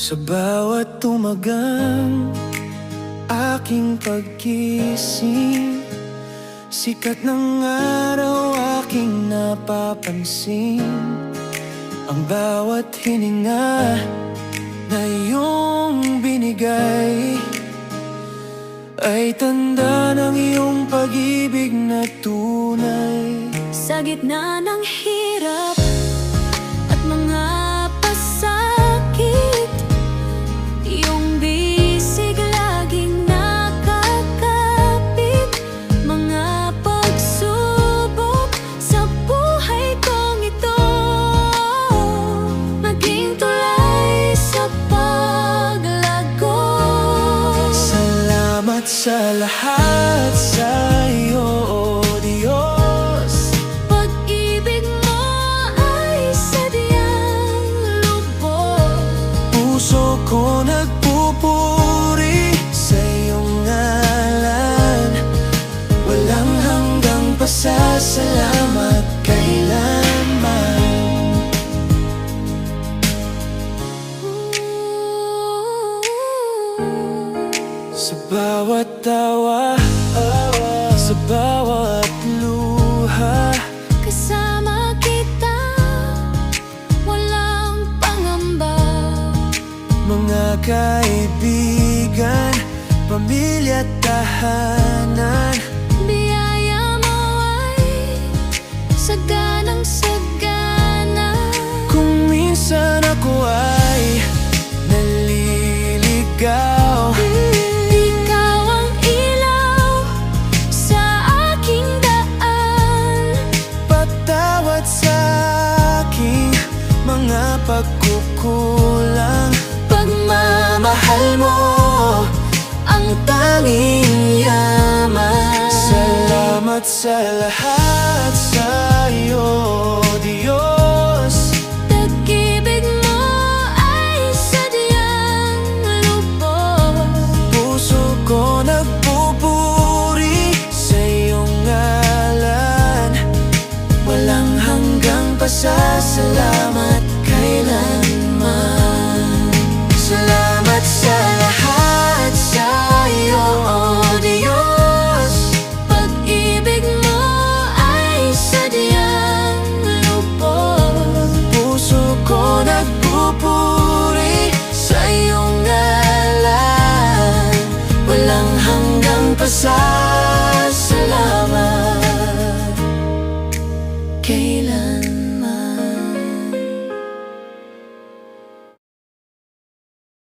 Sa bawat tumagang aking pagkising, sikat ng araw aking napapansin. Ang bawat hininga na iyong binigay ay tanda ng iyong pag-ibig na tunay. Sa gitna ng hirap at mga pasakit, iyong bisig laging nakakapit. Mga pagsubok sa buhay kong ito, maging tulay sa paglago. Salamat sa lahat sa iyo, O Diyos. Pag-ibig mo ay sadyang lubos. Puso ko nagpupuri sa iyong ngalan. Walang hanggang pasasalamat kailanman. Sa bawat tawa, sa bawat luha, Kasama kita, walang pangamba. mga kaibigan, pamilya at tahanan. Biyaya mo ay saganang sagana. Kung minsan ako ay naliligaw, Ikaw ang ilaw sa aking daan. patawad sa aking mga pagkukulang. Pagmamahal mo ang tanging yaman. Salamat sa lahat sa iyo, Diyos.